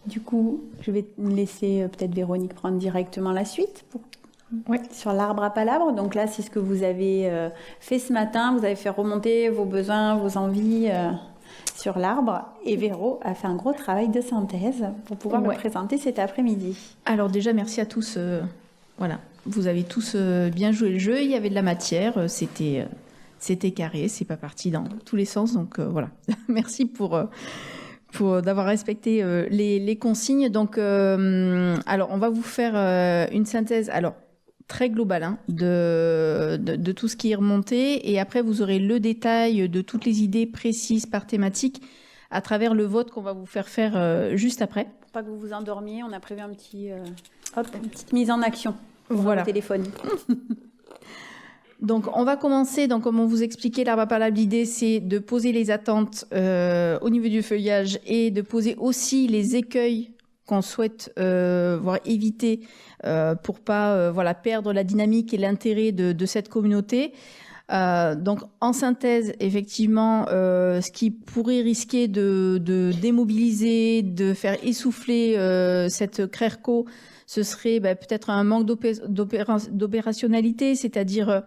Du coup, je vais laisser peut-être Véronique prendre directement la suite sur l'arbre à palabres. Donc là, c'est ce que vous avez fait ce matin. Vous avez fait remonter vos besoins, vos envies sur l'arbre. Et Véro a fait un gros travail de synthèse pour pouvoir le présenter cet après-midi. Alors déjà, merci à tous. Voilà, vous avez tous bien joué le jeu. Il y avait de la matière. C'était carré. C'est pas parti dans tous les sens. Donc voilà, merci pour d'avoir respecté les consignes. Donc, alors, on va vous faire une synthèse, alors très globale, de tout ce qui est remonté, et après vous aurez le détail de toutes les idées précises par thématique à travers le vote qu'on va vous faire juste après. Pour pas que vous vous endormiez, on a prévu une petite mise en action pour voilà. le téléphone. Donc, on va commencer. Donc, comme on vous expliquait, l'arbre à palabres, l'idée, c'est de poser les attentes au niveau du feuillage et de poser aussi les écueils qu'on souhaite voir éviter pour pas perdre la dynamique et l'intérêt de cette communauté. Donc, en synthèse, effectivement, ce qui pourrait risquer de démobiliser, de faire essouffler cette CRERCO, ce serait peut-être un manque d'opérationnalité, c'est-à-dire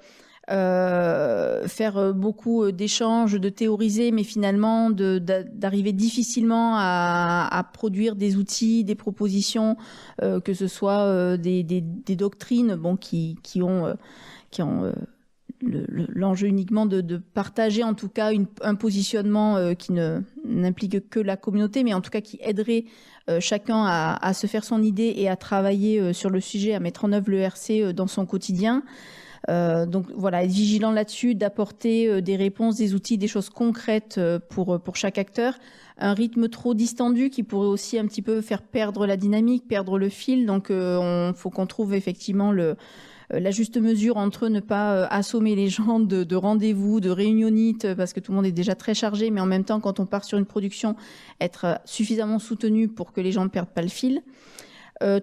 faire beaucoup d'échanges, de théoriser, mais finalement d'arriver difficilement à produire des outils, des propositions, que ce soit des doctrines qui ont l'enjeu uniquement de partager en tout cas un positionnement qui n'implique que la communauté, mais en tout cas qui aiderait chacun à se faire son idée et à travailler sur le sujet, à mettre en œuvre le RC dans son quotidien. Donc voilà, être vigilant là-dessus, d'apporter des réponses, des outils, des choses concrètes pour chaque acteur. Un rythme trop distendu qui pourrait aussi un petit peu faire perdre la dynamique, perdre le fil. Donc faut qu'on trouve effectivement la juste mesure entre ne pas assommer les gens de rendez-vous, de réunionites, parce que tout le monde est déjà très chargé, mais en même temps, quand on part sur une production, être suffisamment soutenu pour que les gens ne perdent pas le fil.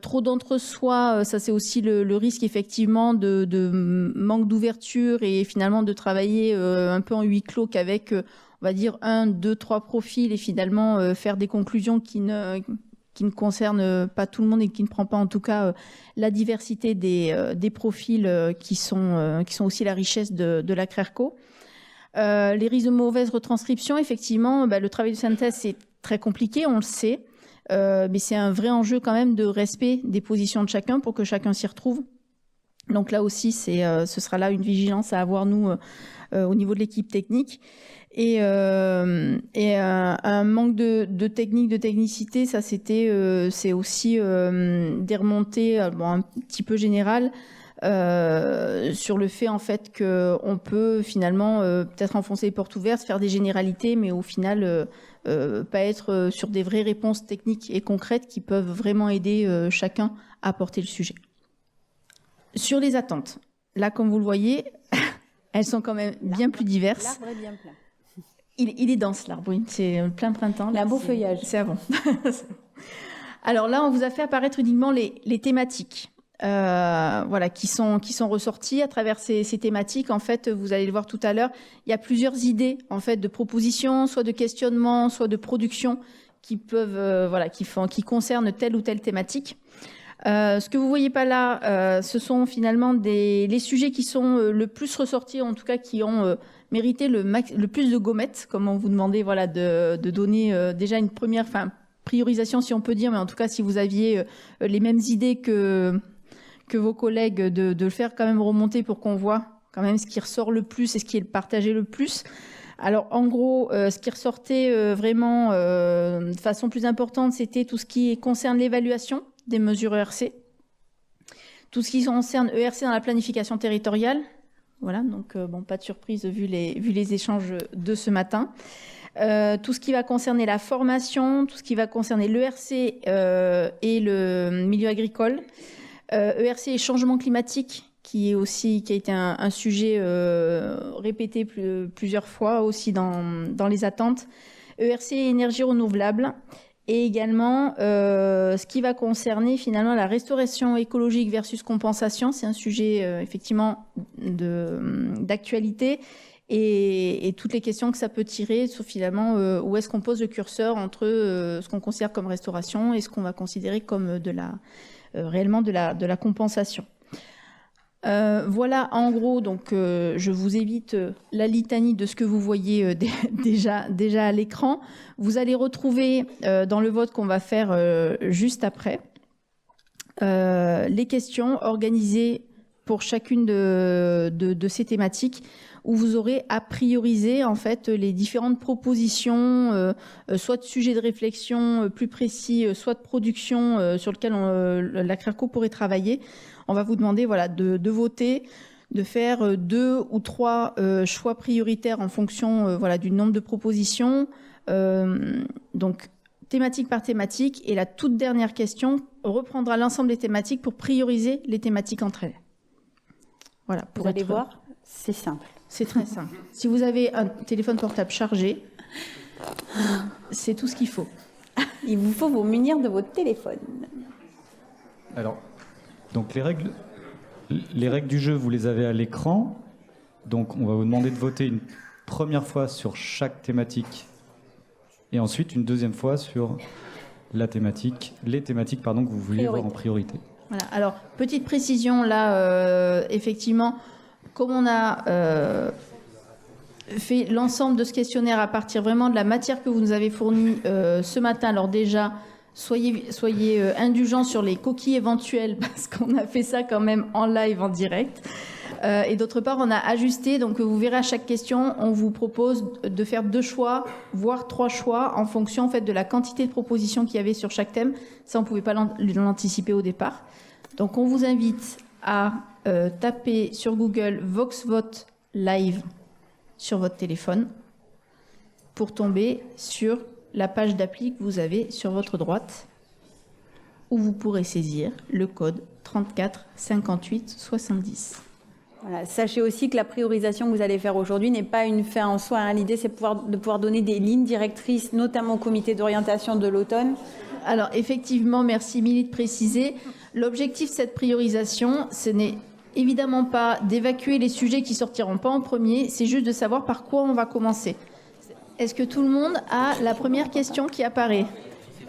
Trop d'entre-soi, ça c'est aussi le risque effectivement de manque d'ouverture et finalement de travailler un peu en huis clos qu'avec, on va dire, 1, 2, 3 profils et finalement faire des conclusions qui ne concernent pas tout le monde et qui ne prend pas en tout cas la diversité des profils qui sont aussi la richesse de la CRERCO. Les risques de mauvaise retranscription, effectivement, le travail de synthèse c'est très compliqué, on le sait. Mais c'est un vrai enjeu quand même de respect des positions de chacun pour que chacun s'y retrouve. Donc là aussi, ce sera là une vigilance à avoir, nous, au niveau de l'équipe technique. Et un manque de technique, de technicité, ça c'est aussi des remontées un petit peu générales sur le fait en fait qu'on peut finalement peut-être enfoncer les portes ouvertes, faire des généralités, mais au final pas être sur des vraies réponses techniques et concrètes qui peuvent vraiment aider chacun à porter le sujet. Sur les attentes, là comme vous le voyez, elles sont quand même bien plus diverses. L'arbre est bien plein. Il est dense l'arbre, oui. C'est plein printemps. Un beau feuillage. C'est avant. Alors là, on vous a fait apparaître uniquement les thématiques. Qui sont ressorties à travers ces thématiques. En fait, vous allez le voir tout à l'heure, il y a plusieurs idées en fait de propositions, soit de questionnement, soit de production qui peuvent qui concernent telle ou telle thématique. Ce que vous voyez pas là, ce sont finalement les sujets qui sont le plus ressortis, en tout cas qui ont mérité le plus de gommettes, comme on vous demandait de donner déjà une première priorisation si on peut dire, mais en tout cas si vous aviez les mêmes idées que vos collègues, de le faire quand même remonter pour qu'on voit quand même ce qui ressort le plus et ce qui est partagé le plus. Alors en gros, ce qui ressortait vraiment de façon plus importante, c'était tout ce qui concerne l'évaluation des mesures ERC, tout ce qui concerne ERC dans la planification territoriale. Voilà, donc pas de surprise vu les échanges de ce matin. Tout ce qui va concerner la formation, tout ce qui va concerner l'ERC et le milieu agricole. ERC et changement climatique, qui a été un sujet répété plusieurs fois aussi dans les attentes. ERC et énergie renouvelable. Et également, ce qui va concerner finalement la restauration écologique versus compensation. C'est un sujet effectivement d'actualité. et toutes les questions que ça peut tirer sur finalement où est-ce qu'on pose le curseur entre ce qu'on considère comme restauration et ce qu'on va considérer comme réellement de la compensation. Voilà en gros, donc je vous évite la litanie de ce que vous voyez déjà à l'écran. Vous allez retrouver dans le vote qu'on va faire juste après les questions organisées pour chacune de ces thématiques, où vous aurez à prioriser en fait les différentes propositions, soit de sujets de réflexion plus précis, soit de production sur lequel la CRERCO pourrait travailler. On va vous demander de voter, de faire 2 ou 3 choix prioritaires en fonction du nombre de propositions. Donc thématique par thématique. Et la toute dernière question reprendra l'ensemble des thématiques pour prioriser les thématiques entre elles. Voilà. Vous allez voir, c'est simple. C'est très simple. Si vous avez un téléphone portable chargé, c'est tout ce qu'il faut. Il vous faut vous munir de votre téléphone. Alors, donc les règles du jeu, vous les avez à l'écran. Donc on va vous demander de voter une première fois sur chaque thématique et ensuite une deuxième fois sur les thématiques que vous vouliez voir en priorité. Voilà. Alors, petite précision, là, effectivement, comme on a fait l'ensemble de ce questionnaire à partir vraiment de la matière que vous nous avez fournie ce matin, alors déjà, soyez indulgents sur les coquilles éventuelles, parce qu'on a fait ça quand même en live, en direct. Et d'autre part, on a ajusté, donc vous verrez à chaque question, on vous propose de faire 2 choix, voire 3 choix, en fonction en fait, de la quantité de propositions qu'il y avait sur chaque thème. Ça, on ne pouvait pas l'anticiper au départ. Donc, on vous invite à taper sur Google VoxVote Live sur votre téléphone pour tomber sur la page d'appli que vous avez sur votre droite, où vous pourrez saisir le code 34 58 70. Voilà, sachez aussi que la priorisation que vous allez faire aujourd'hui n'est pas une fin en soi. Hein. L'idée, c'est de pouvoir donner des lignes directrices, notamment au comité d'orientation de l'automne. Alors, effectivement, merci Milly de préciser. L'objectif de cette priorisation, ce n'est évidemment pas d'évacuer les sujets qui sortiront pas en premier, c'est juste de savoir par quoi on va commencer. Est-ce que tout le monde a la première question qui apparaît?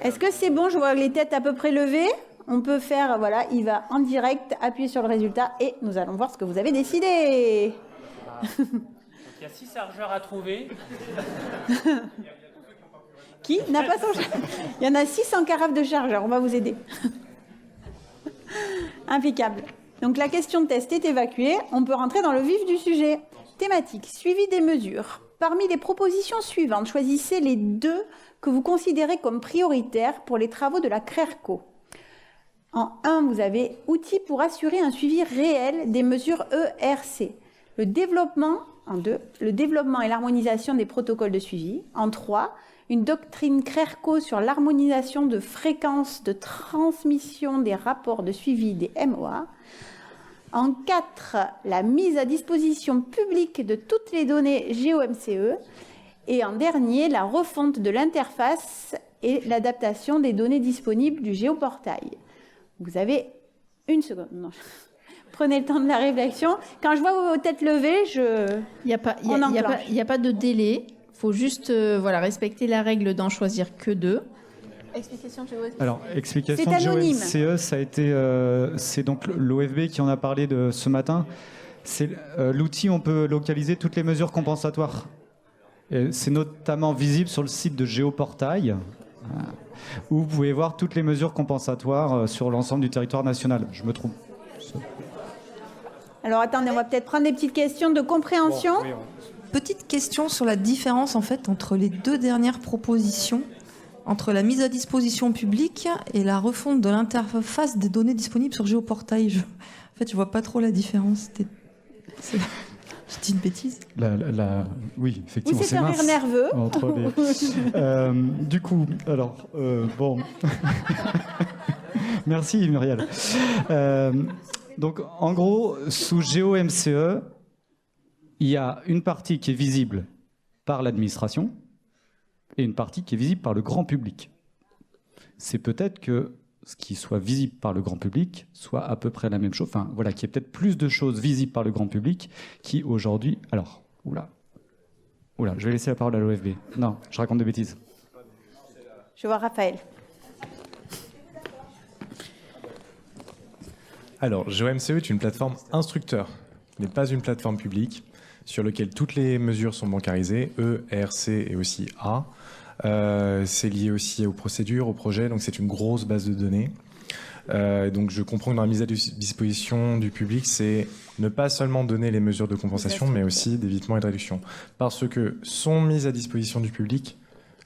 Est-ce que c'est bon? Je vois les têtes à peu près levées. On peut faire, voilà, il va en direct, appuyer sur le résultat et nous allons voir ce que vous avez décidé. Donc, il y a 6 chargeurs à trouver. Qui n'a pas son chargeur? Il y en a 6 en carafe de chargeur, on va vous aider. Impeccable. Donc la question de test est évacuée, on peut rentrer dans le vif du sujet. Thématique, suivi des mesures. Parmi les propositions suivantes, choisissez les 2 que vous considérez comme prioritaires pour les travaux de la CRERCO. En 1, vous avez outils pour assurer un suivi réel des mesures ERC. Le développement, en 2, le développement et l'harmonisation des protocoles de suivi. En 3, une doctrine CRERCO sur l'harmonisation de fréquences de transmission des rapports de suivi des MOA. En 4, la mise à disposition publique de toutes les données GeoMCE. Et en dernier, la refonte de l'interface et l'adaptation des données disponibles du géoportail. Vous avez 1 seconde. Non. Prenez le temps de la réflexion. Quand je vois vos têtes levées, Il n'y a pas de délai. Il faut juste respecter la règle d'en choisir que 2. Explication de GeoMCE. Alors, explication de GeoMCE, ça a été, c'est donc l'OFB qui en a parlé ce matin. C'est l'outil où on peut localiser toutes les mesures compensatoires. C'est notamment visible sur le site de Géoportail, où vous pouvez voir toutes les mesures compensatoires sur l'ensemble du territoire national. Je me trompe. Alors attendez, on va peut-être prendre des petites questions de compréhension. Bon, oui, Petite question sur la différence en fait entre les 2 dernières propositions, entre la mise à disposition publique et la refonte de l'interface des données disponibles sur Géoportail. En fait, je vois pas trop la différence. Je dis une bêtise. Oui, effectivement, oui, c'est un rire nerveux. Du coup, alors, bon. Merci Muriel. Donc, en gros, sous GeoMCE, il y a une partie qui est visible par l'administration et une partie qui est visible par le grand public. C'est peut-être que ce qui soit visible par le grand public soit à peu près la même chose. Enfin, voilà, qu'il y ait peut-être plus de choses visibles par le grand public qui aujourd'hui... Alors, Oula, je vais laisser la parole à l'OFB. Non, je raconte des bêtises. Je vois Raphaël. Alors, GeoMCE est une plateforme instructeur, qui n'est pas une plateforme publique, sur laquelle toutes les mesures sont bancarisées, E, R, C et aussi A. C'est lié aussi aux procédures, aux projets, donc c'est une grosse base de données. Donc je comprends que dans la mise à disposition du public, c'est ne pas seulement donner les mesures de compensation, mais aussi d'évitement et de réduction. Parce que sont mises à disposition du public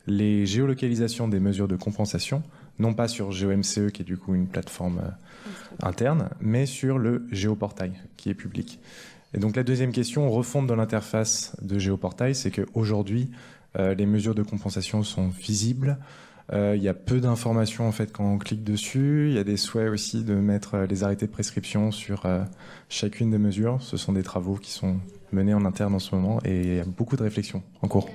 les géolocalisations des mesures de compensation, non pas sur GeoMCE, qui est du coup une plateforme interne, mais sur le géoportail, qui est public. Et donc la deuxième question, refonte de l'interface de géoportail, c'est qu'aujourd'hui, les mesures de compensation sont visibles. Il y a peu d'informations en fait quand on clique dessus. Il y a des souhaits aussi de mettre les arrêtés de prescription sur chacune des mesures. Ce sont des travaux qui sont menés en interne en ce moment et il y a beaucoup de réflexions en cours.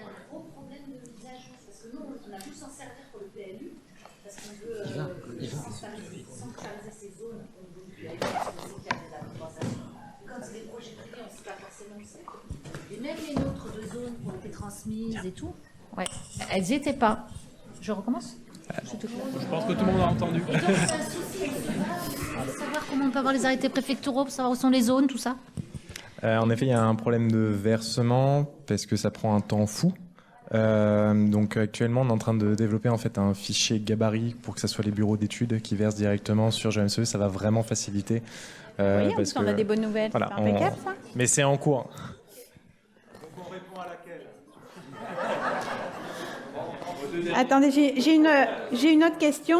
Même les nôtres de zones qui ont été transmises et tout, ouais, elles n'y étaient pas. Je recommence ? Je pense que tout le monde a entendu. Et donc, c'est un souci de savoir comment on peut avoir les arrêtés préfectoraux, pour savoir où sont les zones, tout ça. En effet, il y a un problème de versement parce que ça prend un temps fou. Donc actuellement, on est en train de développer en fait un fichier gabarit pour que ça soit les bureaux d'études qui versent directement sur GeoMCE. Ça va vraiment faciliter. Oui, parce on a des bonnes nouvelles. Voilà, c'est impeccable, ça. Mais c'est en cours. Attendez, j'ai une autre question.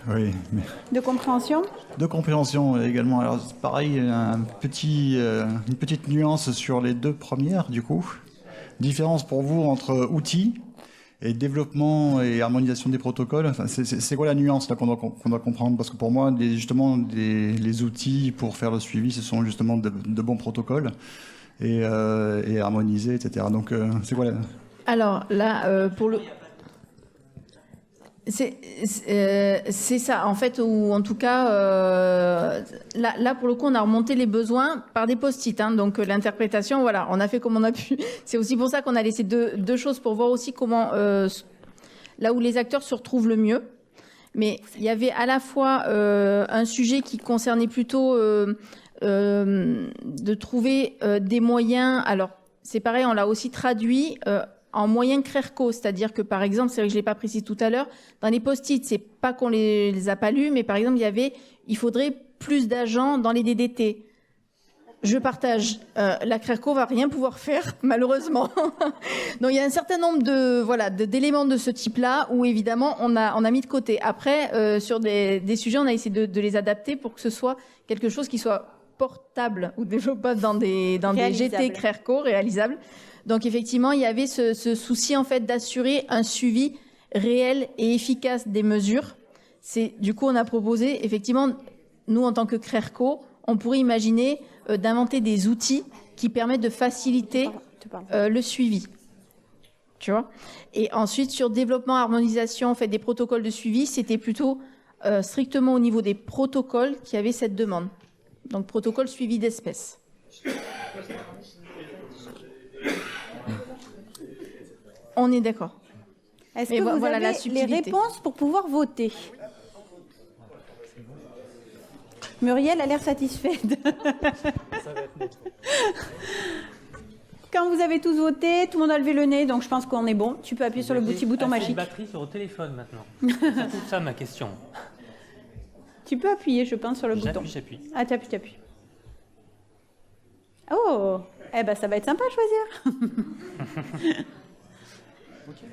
Oui, mais De compréhension. de compréhension également. Alors, c'est pareil, une petite nuance sur les deux premières, du coup. Différence pour vous entre outils et développement et harmonisation des protocoles. Enfin, c'est quoi la nuance là qu'on doit comprendre? Parce que pour moi, les outils pour faire le suivi, ce sont justement de bons protocoles et harmonisés, etc. Donc, c'est quoi la... Alors là, pour le... C'est ça, en fait, ou en tout cas, là, pour le coup, on a remonté les besoins par des post-it. Hein, donc, l'interprétation, voilà, on a fait comme on a pu. C'est aussi pour ça qu'on a laissé deux choses pour voir aussi comment, là où les acteurs se retrouvent le mieux. Mais il y avait à la fois un sujet qui concernait plutôt de trouver des moyens. Alors, c'est pareil, on l'a aussi traduit en moyens CRERCO, c'est-à-dire que par exemple, c'est vrai que je l'ai pas précisé tout à l'heure, dans les post-it, c'est pas qu'on les a pas lus, mais par exemple, il faudrait plus d'agents dans les DDT. Je partage. La CRERCO va rien pouvoir faire, malheureusement. Donc il y a un certain nombre d'éléments de ce type-là où évidemment on a mis de côté. Après, sur des sujets, on a essayé de les adapter pour que ce soit quelque chose qui soit portable ou développable dans des GT CRERCO réalisables. Donc effectivement, il y avait ce souci en fait d'assurer un suivi réel et efficace des mesures. Du coup, on a proposé effectivement, nous en tant que CRERCO, on pourrait imaginer d'inventer des outils qui permettent de faciliter le suivi. Tu vois ? Et ensuite, sur développement, harmonisation, en fait, des protocoles de suivi, c'était plutôt strictement au niveau des protocoles qu'il y avait cette demande. Donc, protocole suivi d'espèces. On est d'accord. Est-ce que vous avez les réponses pour pouvoir voter ? Muriel a l'air satisfaite. Quand vous avez tous voté, tout le monde a levé le nez, donc je pense qu'on est bon. Tu peux appuyer sur le petit bouton magique. Batterie sur le téléphone maintenant. C'est tout ça ma question. Tu peux appuyer, je pense, sur le bouton. J'appuie. Ah, t'appuies. Oh, eh ben ça va être sympa à choisir.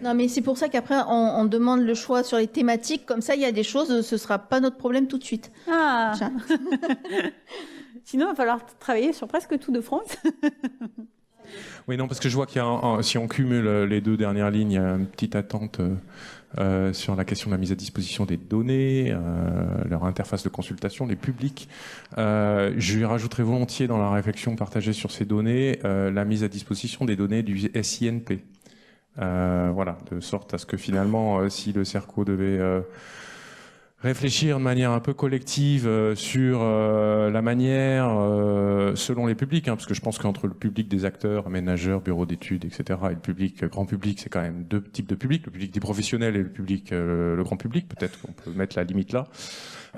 Non, mais c'est pour ça qu'après, on demande le choix sur les thématiques. Comme ça, il y a des choses, ce ne sera pas notre problème tout de suite. Ah. Sinon, il va falloir travailler sur presque tout de France. Oui, non, parce que je vois qu'il y a si on cumule les deux dernières lignes, il y a une petite attente sur la question de la mise à disposition des données, leur interface de consultation, les publics. Je lui rajouterai volontiers dans la réflexion partagée sur ces données la mise à disposition des données du SINP. Voilà, de sorte à ce que finalement, si le CERCO devait réfléchir de manière un peu collective sur la manière, selon les publics, parce que je pense qu'entre le public des acteurs, aménageurs, bureaux d'études, etc., et le public, grand public, c'est quand même deux types de publics, le public des professionnels et le public, le grand public, peut-être qu'on peut mettre la limite là.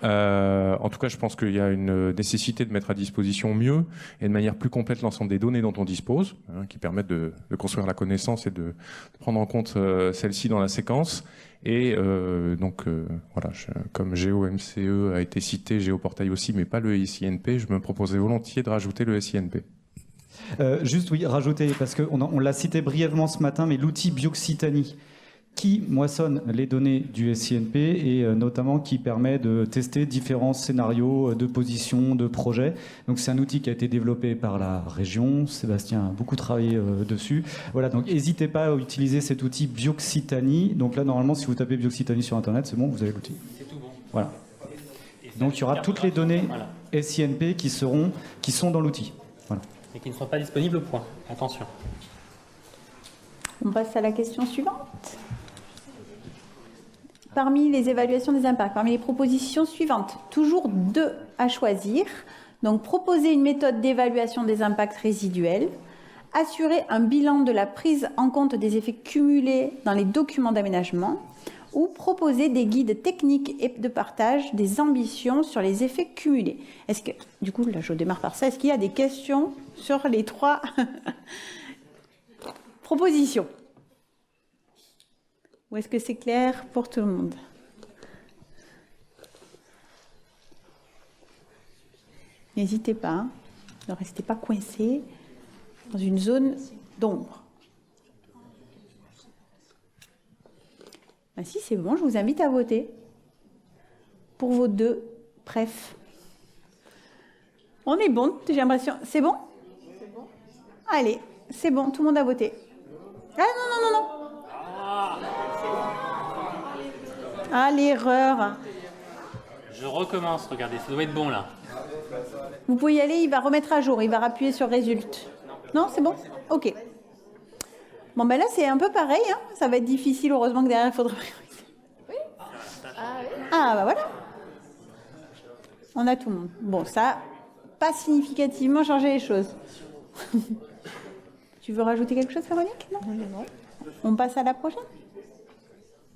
En tout cas, je pense qu'il y a une nécessité de mettre à disposition mieux et de manière plus complète l'ensemble des données dont on dispose, qui permettent de construire la connaissance et de prendre en compte celle-ci dans la séquence. Et voilà, comme GeoMCE a été cité, Géoportail aussi, mais pas le SINP, je me proposais volontiers de rajouter le SINP. Juste oui, rajouter, parce qu'on l'a cité brièvement ce matin, mais l'outil Bioxytanie, qui moissonne les données du SINP et notamment qui permet de tester différents scénarios de position, de projets. Donc c'est un outil qui a été développé par la région. Sébastien a beaucoup travaillé dessus. Voilà, donc n'hésitez pas à utiliser cet outil Bioxytanie. Donc là, normalement, si vous tapez Bioxytanie sur Internet, c'est bon, vous avez l'outil. C'est tout bon. Voilà. Donc il y aura toutes les données SINP qui sont dans l'outil. Voilà. Et qui ne sont pas disponibles au point. Attention. On passe à la question suivante. Parmi les évaluations des impacts, parmi les propositions suivantes, toujours 2 à choisir. Donc, proposer une méthode d'évaluation des impacts résiduels, assurer un bilan de la prise en compte des effets cumulés dans les documents d'aménagement, ou proposer des guides techniques et de partage des ambitions sur les effets cumulés. Est-ce que, du coup, là, je démarre par ça. Est-ce qu'il y a des questions sur les 3 propositions ? Ou est-ce que c'est clair pour tout le monde? N'hésitez pas, hein. Ne restez pas coincés dans une zone d'ombre. Ben si c'est bon, je vous invite à voter pour vos 2 préf. On est bon, j'ai l'impression. C'est bon? C'est bon. Allez, c'est bon, tout le monde a voté. Ah non. Ah, l'erreur. Je recommence, regardez, ça doit être bon là. Vous pouvez y aller, il va remettre à jour, il va appuyer sur résulte. Non, c'est bon? Ok. Bon, ben là, c'est un peu pareil, hein. Ça va être difficile, heureusement que derrière, il faudra prioriser. Oui. Ah, bah voilà. On a tout le monde. Bon, ça n'a pas significativement changé les choses. Tu veux rajouter quelque chose, Véronique? Non. On passe à la prochaine.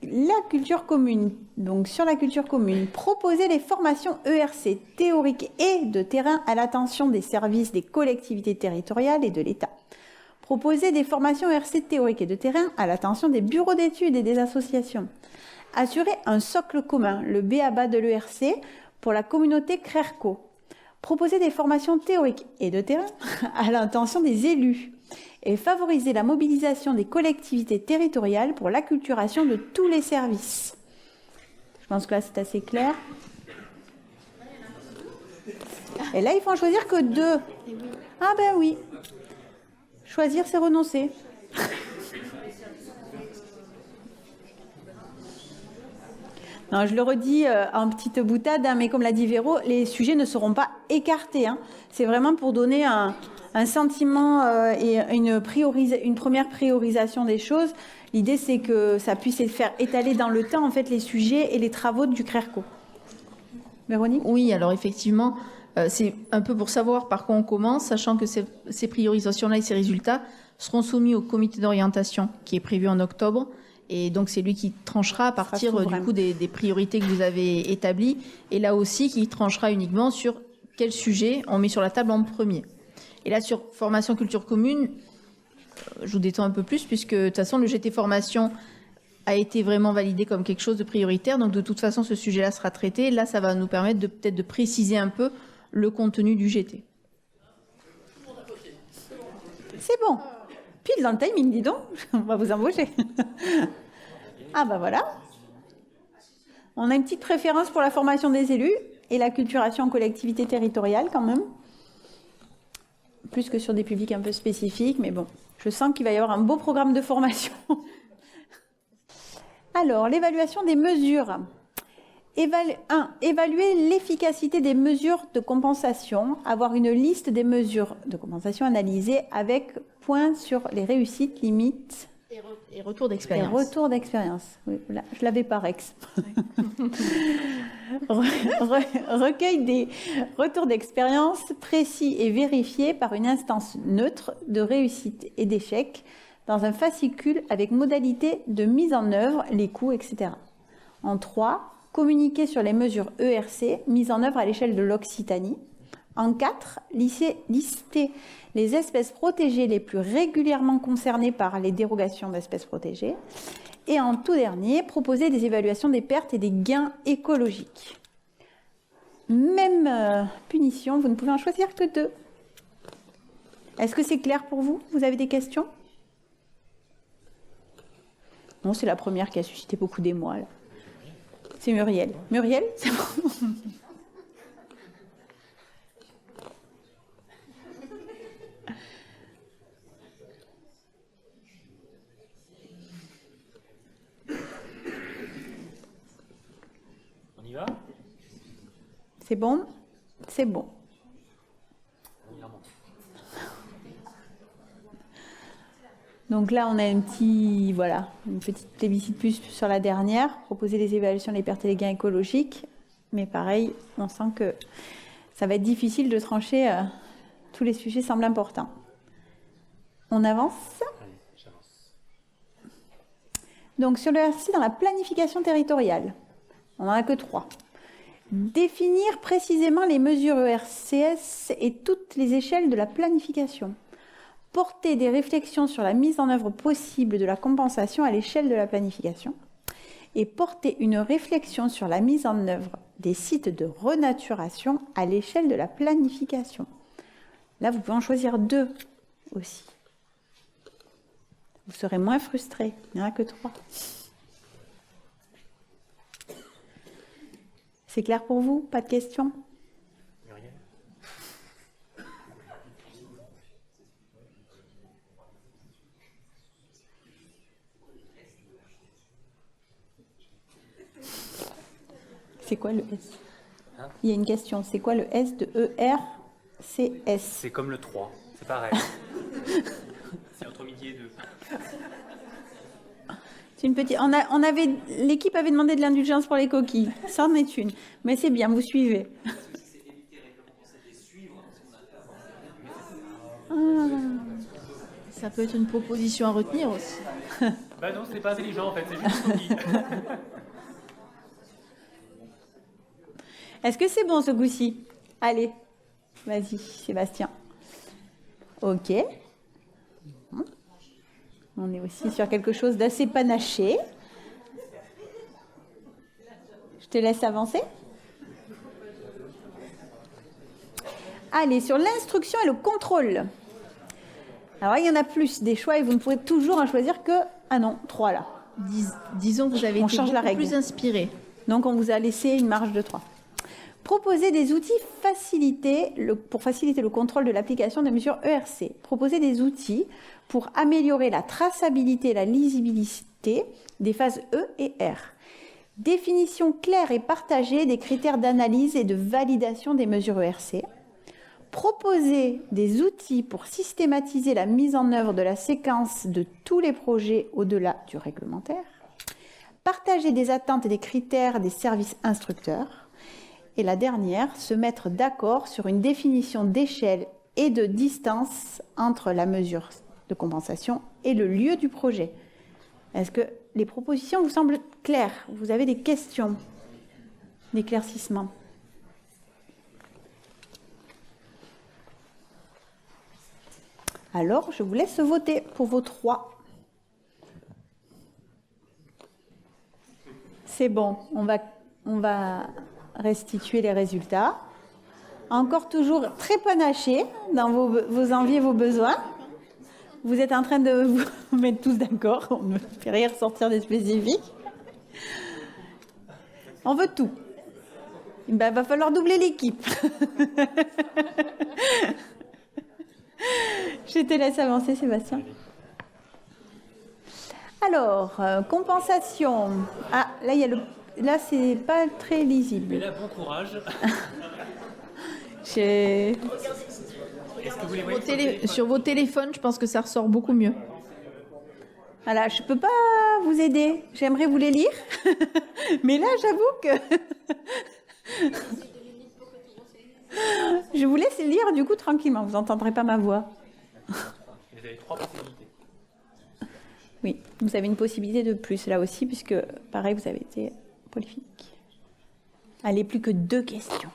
La culture commune. Donc, sur la culture commune, proposer les formations ERC théoriques et de terrain à l'attention des services des collectivités territoriales et de l'État. Proposer des formations ERC théoriques et de terrain à l'attention des bureaux d'études et des associations. Assurer un socle commun, le b.a.-ba de l'ERC, pour la communauté CRERCO. Proposer des formations théoriques et de terrain à l'intention des élus. Et favoriser la mobilisation des collectivités territoriales pour l'acculturation de tous les services. Je pense que là, c'est assez clair. Et là, il faut en choisir que 2. Ah ben oui. Choisir, c'est renoncer. Non, je le redis en petite boutade, hein, mais comme l'a dit Véro, les sujets ne seront pas écartés. Hein. C'est vraiment pour donner un sentiment et une première priorisation des choses. L'idée, c'est que ça puisse faire étaler dans le temps en fait, les sujets et les travaux du CRERCO. Véronique ? Oui, alors effectivement, c'est un peu pour savoir par quoi on commence, sachant que ces priorisations-là et ces résultats seront soumis au comité d'orientation qui est prévu en octobre. Et donc, c'est lui qui tranchera à partir du coup des priorités que vous avez établies. Et là aussi, qui tranchera uniquement sur quel sujet on met sur la table en premier. Et là, sur formation culture commune, je vous détends un peu plus, puisque de toute façon, le GT formation a été vraiment validé comme quelque chose de prioritaire. Donc, de toute façon, ce sujet-là sera traité. Là, ça va nous permettre peut-être de préciser un peu le contenu du GT. C'est bon. Pile dans le timing, dis donc. On va vous embaucher. Ah, bah voilà. On a une petite préférence pour la formation des élus et la culturation en collectivité territoriale, quand même. Plus que sur des publics un peu spécifiques, mais bon, je sens qu'il va y avoir un beau programme de formation. Alors, l'évaluation des mesures. Évaluer l'efficacité des mesures de compensation, avoir une liste des mesures de compensation analysées avec point sur les réussites, limites Et retour d'expérience. Et retour d'expérience. Oui, là, je l'avais pas, Rex. Recueil des retours d'expérience précis et vérifiés par une instance neutre de réussite et d'échec dans un fascicule avec modalité de mise en œuvre, les coûts, etc. En 3, communiquer sur les mesures ERC mises en œuvre à l'échelle de l'Occitanie. En 4, lister les espèces protégées les plus régulièrement concernées par les dérogations d'espèces protégées. Et en tout dernier, proposer des évaluations des pertes et des gains écologiques. Même punition, vous ne pouvez en choisir que 2. Est-ce que c'est clair pour vous? Vous avez des questions? Non, c'est la première qui a suscité beaucoup d'émoi. C'est Muriel. Muriel, c'est bon. On y va? C'est bon? C'est bon. Donc là, on a une petite plébiscite plus sur la dernière, proposer des évaluations des pertes et des gains écologiques. Mais pareil, on sent que ça va être difficile de trancher. Tous les sujets semblent importants. On avance. Allez, j'avance. Donc sur le RC, dans la planification territoriale, on n'en a que 3. Définir précisément les mesures ERCS et toutes les échelles de la planification. Porter des réflexions sur la mise en œuvre possible de la compensation à l'échelle de la planification. Et porter une réflexion sur la mise en œuvre des sites de renaturation à l'échelle de la planification. Là, vous pouvez en choisir 2 aussi. Vous serez moins frustrés. Il n'y en a que 3. C'est clair pour vous? Pas de questions? C'est quoi le S? Il y a une question. C'est quoi le S de ERCS? C'est comme le 3. C'est pareil. C'est entre midi et 2. C'est une petite. L'équipe avait demandé de l'indulgence pour les coquilles. Ça en est une. Mais c'est bien, vous suivez. Ça peut être une proposition à retenir aussi. Bah non, c'est pas intelligent en fait, c'est juste une coquille. Est-ce que c'est bon ce coup-ci? Allez, vas-y, Sébastien. Ok. On est aussi sur quelque chose d'assez panaché. Je te laisse avancer. Allez, sur l'instruction et le contrôle. Alors, il y en a plus des choix et vous ne pourrez toujours en choisir que... Ah non, 3 là. Disons que vous avez été beaucoup plus inspiré. Donc, on vous a laissé une marge de 3. Proposer des outils pour faciliter le contrôle de l'application des mesures ERC. Proposer des outils pour améliorer la traçabilité et la lisibilité des phases E et R. Définition claire et partagée des critères d'analyse et de validation des mesures ERC. Proposer des outils pour systématiser la mise en œuvre de la séquence de tous les projets au-delà du réglementaire. Partager des attentes et des critères des services instructeurs. Et la dernière, se mettre d'accord sur une définition d'échelle et de distance entre la mesure de compensation et le lieu du projet. Est-ce que les propositions vous semblent claires? Vous avez des questions, d'éclaircissement? Alors, je vous laisse voter pour vos 3. C'est bon, on va restituer les résultats. Encore toujours très panaché dans vos envies et vos besoins. Vous êtes en train de vous mettre tous d'accord. On ne fait rien ressortir des spécifiques. On veut tout. Ben, va falloir doubler l'équipe. Je te laisse avancer, Sébastien. Alors, compensation. Ah, là, il y a Là, c'est pas très lisible. Mais là, bon courage. Est-ce que vous les voyez sur vos téléphones, je pense que ça ressort beaucoup mieux. Voilà, je ne peux pas vous aider. J'aimerais vous les lire. Mais là, j'avoue que... je vous laisse lire du coup tranquillement. Vous n'entendrez pas ma voix. Vous avez 3 possibilités. Oui, vous avez une possibilité de plus là aussi, puisque pareil, vous avez été prolifique. Allez, plus que 2 questions.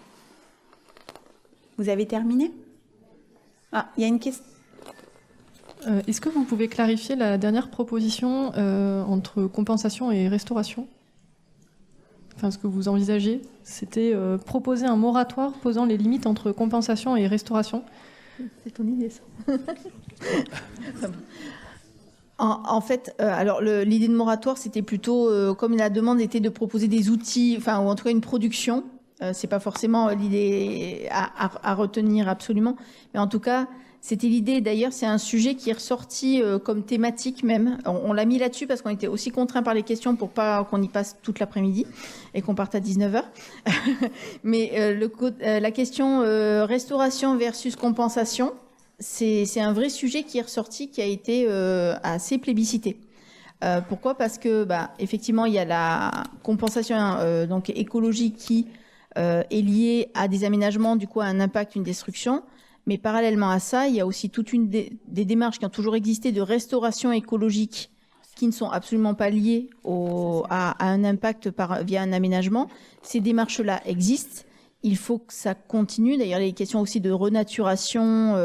Vous avez terminé? Ah, il y a une question. Est-ce que vous pouvez clarifier la dernière proposition entre compensation et restauration? Enfin, ce que vous envisagez, c'était proposer un moratoire posant les limites entre compensation et restauration. C'est ton idée, ça. En fait, alors l'idée de moratoire, c'était plutôt, comme la demande était de proposer des outils, enfin, ou en tout cas une production. C'est pas forcément l'idée à retenir absolument, mais en tout cas, c'était l'idée. D'ailleurs, c'est un sujet qui est ressorti comme thématique même. On l'a mis là-dessus parce qu'on était aussi contraints par les questions pour pas qu'on y passe toute l'après-midi et qu'on parte à 19h. Mais la question restauration versus compensation, c'est un vrai sujet qui est ressorti, qui a été assez plébiscité. Pourquoi? Parce que, effectivement, il y a la compensation donc écologique qui est liée à des aménagements, du coup, à un impact, une destruction. Mais parallèlement à ça, il y a aussi toute une des démarches qui ont toujours existé de restauration écologique qui ne sont absolument pas liées à un impact via un aménagement. Ces démarches-là existent. Il faut que ça continue. D'ailleurs, les questions aussi de renaturation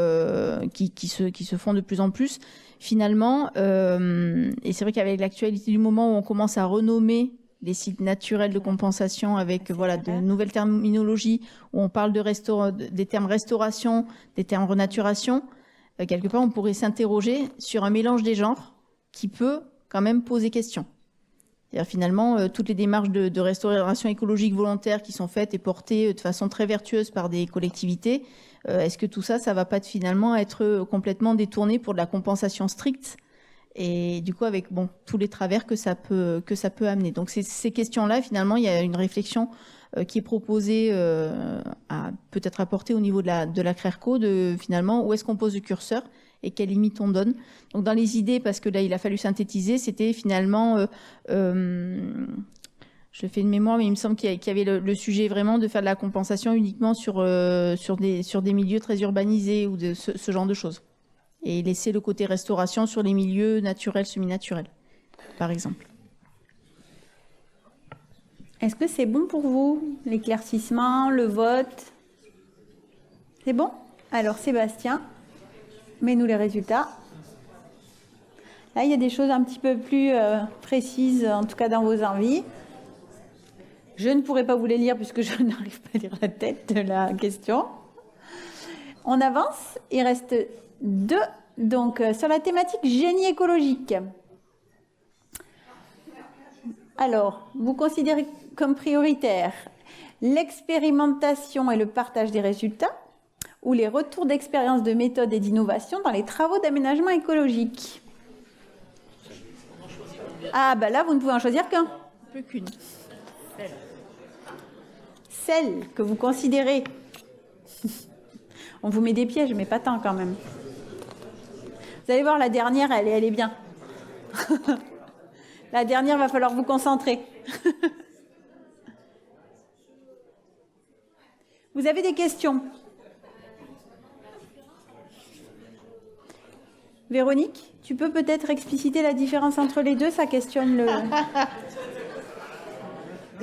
qui se font de plus en plus. Finalement, et c'est vrai qu'avec l'actualité du moment où on commence à renommer les sites naturels de compensation avec de nouvelles terminologies, où on parle des termes restauration, des termes renaturation, quelque part on pourrait s'interroger sur un mélange des genres qui peut quand même poser question. C'est-à-dire finalement, toutes les démarches de restauration écologique volontaire qui sont faites et portées de façon très vertueuse par des collectivités, est-ce que tout ça va pas finalement être complètement détourné pour de la compensation stricte? Et du coup, avec tous les travers que ça peut amener. Donc ces questions-là, finalement, il y a une réflexion qui est proposée à peut-être apporter au niveau de la CRERCO, de finalement où est-ce qu'on pose le curseur et quelles limites on donne. Donc dans les idées, parce que là il a fallu synthétiser, c'était finalement, je fais une mémoire, mais il me semble qu'il y avait le sujet vraiment de faire de la compensation uniquement sur des milieux très urbanisés ou de ce genre de choses. Et laisser le côté restauration sur les milieux naturels, semi-naturels, par exemple. Est-ce que c'est bon pour vous, l'éclaircissement, le vote? C'est bon? Alors Sébastien, mets-nous les résultats. Là, il y a des choses un petit peu plus précises, en tout cas dans vos envies. Je ne pourrai pas vous les lire puisque je n'arrive pas à lire la tête de la question. On avance, il reste 2. Donc, sur la thématique génie écologique. Alors, vous considérez comme prioritaire l'expérimentation et le partage des résultats ou les retours d'expérience de méthode et d'innovation dans les travaux d'aménagement écologique? Ah, là, vous ne pouvez en choisir qu'un. Plus qu'une. Celle que vous considérez. On vous met des pièges, mais pas tant quand même. Vous allez voir, la dernière, elle est bien. La dernière, va falloir vous concentrer. Vous avez des questions? Véronique, tu peux peut-être expliciter la différence entre les deux? Ça questionne le...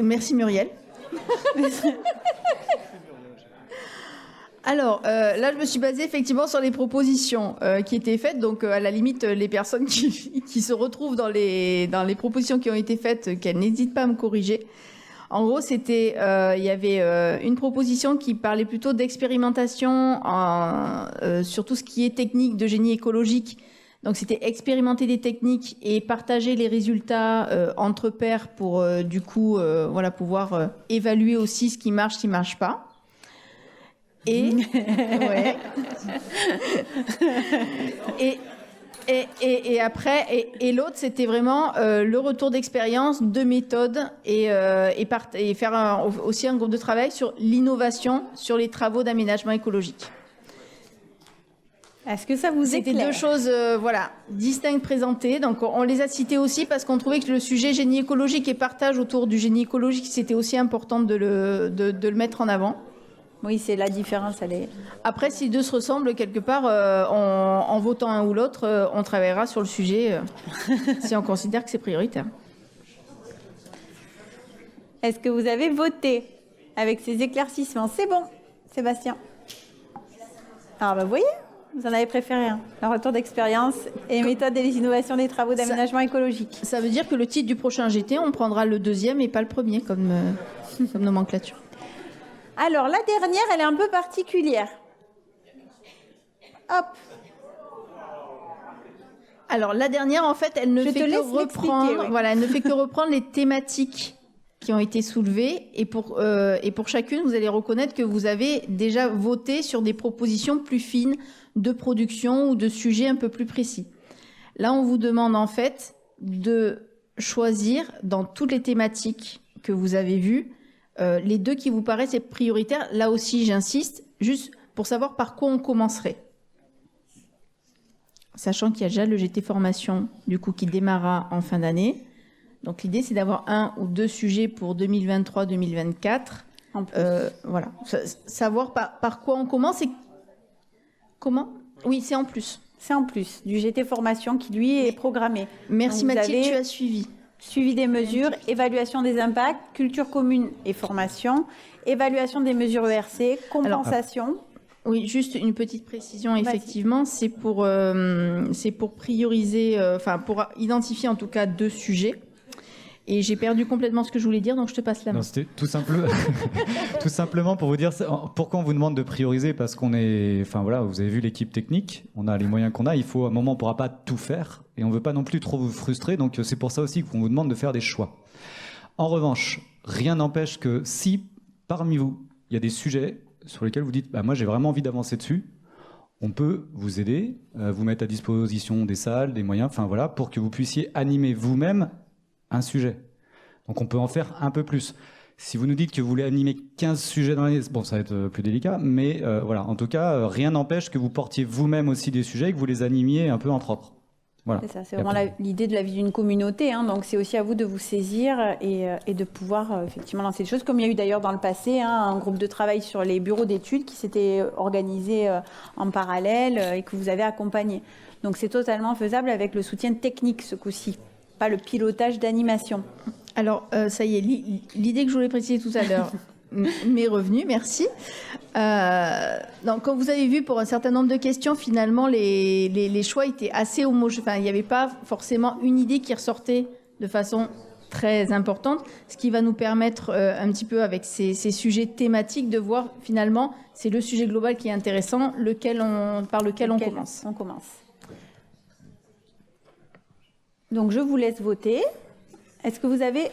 Merci Muriel. Alors, là, je me suis basée effectivement sur les propositions qui étaient faites. Donc, à la limite, les personnes qui se retrouvent dans les propositions qui ont été faites, qu'elles n'hésitent pas à me corriger. En gros, c'était, il y avait une proposition qui parlait plutôt d'expérimentation sur tout ce qui est technique de génie écologique. Donc, c'était expérimenter des techniques et partager les résultats entre pairs pour, du coup, pouvoir évaluer aussi ce qui marche pas. Et, ouais. et après, et l'autre, c'était vraiment le retour d'expérience, de méthode et faire aussi un groupe de travail sur l'innovation, sur les travaux d'aménagement écologique. Est-ce que ça vous éclaire? C'était deux choses distinctes présentées. Donc on les a citées aussi parce qu'on trouvait que le sujet génie écologique et partage autour du génie écologique, c'était aussi important de le mettre en avant. Oui, c'est la différence. Après, si deux se ressemblent, quelque part, en votant un ou l'autre, on travaillera sur le sujet si on considère que c'est prioritaire. Est-ce que vous avez voté avec ces éclaircissements? C'est bon, Sébastien. Alors, vous voyez, vous en avez préféré un. Le retour d'expérience et les méthodes et les innovations des travaux d'aménagement écologique. Ça veut dire que le titre du prochain GT, on prendra le deuxième et pas le premier comme nomenclature. Alors, la dernière, elle est un peu particulière. Hop. Alors, la dernière, en fait, elle ne fait que reprendre les thématiques qui ont été soulevées. Et pour chacune, vous allez reconnaître que vous avez déjà voté sur des propositions plus fines de production ou de sujets un peu plus précis. Là, on vous demande, en fait, de choisir dans toutes les thématiques que vous avez vues, les deux qui vous paraissent prioritaires. Là aussi, j'insiste, juste pour savoir par quoi on commencerait. Sachant qu'il y a déjà le GT formation, du coup, qui démarrera en fin d'année. Donc, l'idée, c'est d'avoir un ou deux sujets pour 2023-2024. Voilà. Savoir par quoi on commence et comment? Oui, c'est en plus. C'est en plus du GT formation qui, lui, est programmé. Merci Mathilde, tu as suivi. Suivi des mesures, évaluation des impacts, culture commune et formation, évaluation des mesures ERC, compensation. Oui, juste une petite précision, effectivement, c'est pour prioriser, pour identifier en tout cas deux sujets. Et j'ai perdu complètement ce que je voulais dire, donc je te passe la main. Non, c'était tout simplement pour vous dire pourquoi on vous demande de prioriser, parce qu'on est, vous avez vu l'équipe technique, on a les moyens qu'on a, il faut à un moment on ne pourra pas tout faire et on ne veut pas non plus trop vous frustrer, donc c'est pour ça aussi qu'on vous demande de faire des choix. En revanche, rien n'empêche que si parmi vous, il y a des sujets sur lesquels vous dites moi j'ai vraiment envie d'avancer dessus, on peut vous aider, vous mettre à disposition des salles, des moyens, pour que vous puissiez animer vous-même un sujet. Donc on peut en faire un peu plus. Si vous nous dites que vous voulez animer 15 sujets dans l'année, bon, ça va être plus délicat, mais en tout cas, rien n'empêche que vous portiez vous-même aussi des sujets et que vous les animiez un peu en propre. Voilà. C'est ça, c'est vraiment l'idée de la vie d'une communauté, donc c'est aussi à vous de vous saisir et de pouvoir effectivement lancer des choses, comme il y a eu d'ailleurs dans le passé, un groupe de travail sur les bureaux d'études qui s'était organisé en parallèle et que vous avez accompagné. Donc c'est totalement faisable avec le soutien technique ce coup-ci, pas le pilotage d'animation. Alors, ça y est, l'idée que je voulais préciser tout à l'heure m'est revenue, merci. Donc, comme vous avez vu, pour un certain nombre de questions, finalement, les choix étaient assez homogènes. Enfin, il n'y avait pas forcément une idée qui ressortait de façon très importante, ce qui va nous permettre un petit peu, avec ces sujets thématiques, de voir, finalement, c'est le sujet global qui est intéressant, par lequel on commence. On commence. Donc, je vous laisse voter. Est-ce que vous avez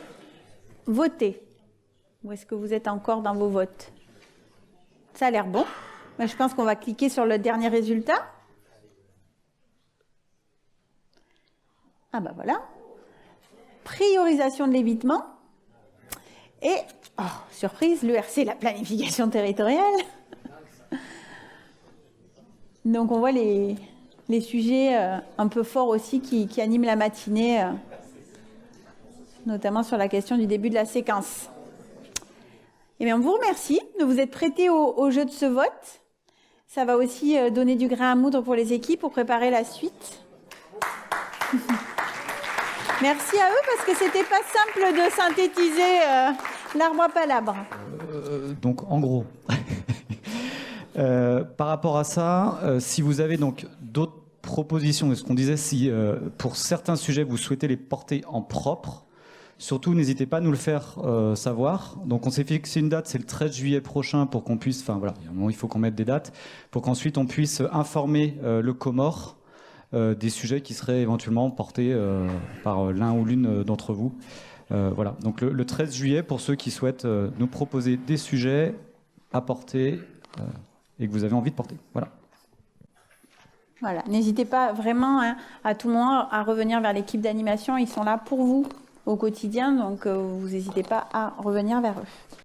voté? Ou est-ce que vous êtes encore dans vos votes? Ça a l'air bon. Mais je pense qu'on va cliquer sur le dernier résultat. Ah ben voilà. Priorisation de l'évitement. Et, surprise, l'ERC, la planification territoriale. Donc on voit les sujets un peu forts aussi qui animent la matinée, notamment sur la question du début de la séquence. Eh bien, on vous remercie de vous être prêtés au jeu de ce vote. Ça va aussi donner du grain à moudre pour les équipes pour préparer la suite. Merci à eux parce que c'était pas simple de synthétiser l'arbre à palabres. Donc, en gros, par rapport à ça, si vous avez donc d'autres propositions, ce qu'on disait, si pour certains sujets vous souhaitez les porter en propre, surtout, n'hésitez pas à nous le faire savoir. Donc, on s'est fixé une date, c'est le 13 juillet prochain pour qu'on puisse... Enfin, voilà, il faut qu'on mette des dates pour qu'ensuite on puisse informer le Comore des sujets qui seraient éventuellement portés par l'un ou l'une d'entre vous. Voilà, donc le 13 juillet, pour ceux qui souhaitent nous proposer des sujets à porter et que vous avez envie de porter. Voilà. Voilà, n'hésitez pas vraiment à tout moment à revenir vers l'équipe d'animation. Ils sont là pour vous au quotidien, donc vous n'hésitez pas à revenir vers eux.